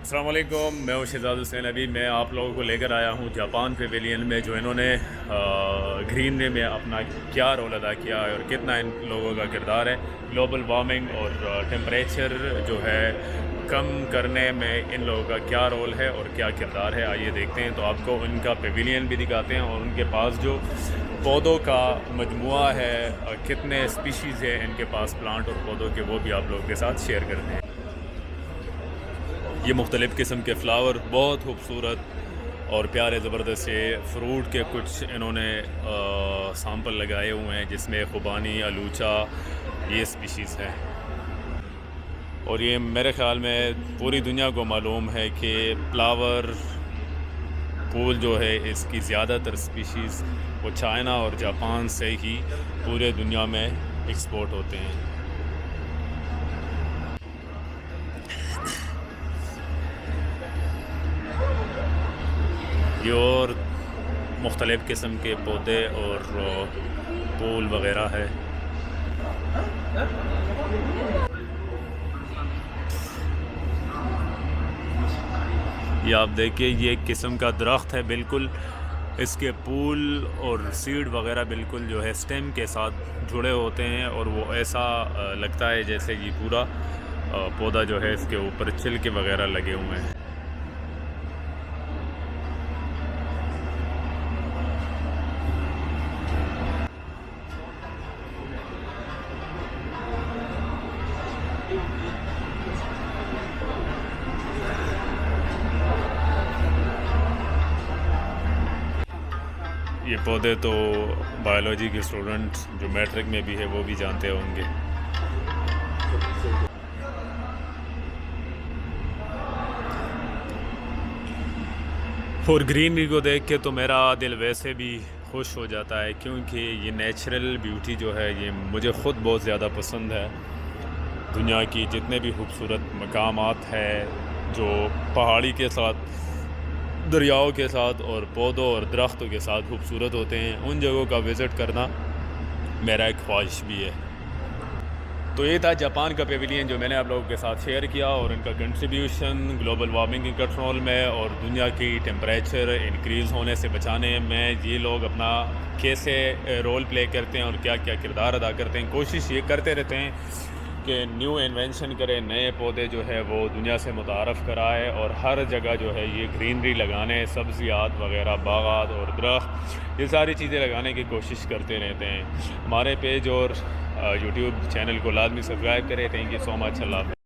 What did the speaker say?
अस्सलाम वालेकुम, मैं हूं शहजाद हुसैन। अभी मैं आप लोगों को लेकर आया हूं जापान पेविलियन में, जो इन्होंने ग्रीनरी में अपना क्या रोल अदा किया है और कितना इन लोगों का किरदार है ग्लोबल वार्मिंग और टेम्परेचर जो है कम करने में। इन लोगों का क्या रोल है और क्या किरदार है, आइए देखते हैं। तो आपको उनका पेविलियन भी दिखाते हैं और उनके पास जो पौधों का मजमुआ है, कितने स्पीशीज़ है इनके पास प्लांट और पौधों के, वो भी आप लोगों के साथ शेयर करते हैं। ये मुख्तलिफ़ किस्म के फ़्लावर बहुत खूबसूरत और प्यारे ज़बरदस्त से फ्रूट के कुछ इन्होंने सैंपल लगाए हुए हैं, जिसमें खुबानी, अलूचा, ये स्पीशीज़ है। और ये मेरे ख़्याल में पूरी दुनिया को मालूम है कि फ्लावर फूल जो है इसकी ज़्यादातर स्पीशीज़ वो चाइना और जापान से ही पूरे दुनिया में एक्सपोर्ट होते हैं। ये और मुख्तलिफ़ किस्म के पौधे और फूल वग़ैरह है। ये आप देखिए, ये एक किस्म का दरख्त है, बिल्कुल इसके फूल और सीड वग़ैरह बिल्कुल जो है स्टेम के साथ जुड़े होते हैं और वो ऐसा लगता है जैसे ये पूरा पौधा जो है इसके ऊपर छिलके वग़ैरह लगे हुए हैं। ये पौधे तो बायोलॉजी के स्टूडेंट जो मैट्रिक में भी है वो भी जानते होंगे। और ग्रीनरी को देख के तो मेरा दिल वैसे भी खुश हो जाता है, क्योंकि ये नेचुरल ब्यूटी जो है ये मुझे ख़ुद बहुत ज़्यादा पसंद है। दुनिया की जितने भी खूबसूरत मकामात हैं जो पहाड़ी के साथ, दरियाओं के साथ और पौधों और दरख्तों के साथ खूबसूरत होते हैं, उन जगहों का विज़िट करना मेरा एक ख्वाहिश भी है। तो ये था जापान का पेविलियन जो मैंने आप लोगों के साथ शेयर किया, और इनका कंट्रीब्यूशन ग्लोबल वार्मिंग के कंट्रोल में और दुनिया की टेम्परेचर इंक्रीज़ होने से बचाने में ये लोग अपना कैसे रोल प्ले करते हैं और क्या क्या किरदार अदा करते हैं। कोशिश ये करते रहते हैं कि न्यू इन्वेंशन करें, नए पौधे जो है वो दुनिया से मुतारफ़ कराए और हर जगह जो है ये ग्रीनरी लगाने, सब्ज़ियात वग़ैरह, बागात और दरख्त, ये सारी चीज़ें लगाने की कोशिश करते रहते हैं। हमारे पेज और यूट्यूब चैनल को लाजमी सब्सक्राइब करें। Thank you so much. अल्लाह हाफ़िज़।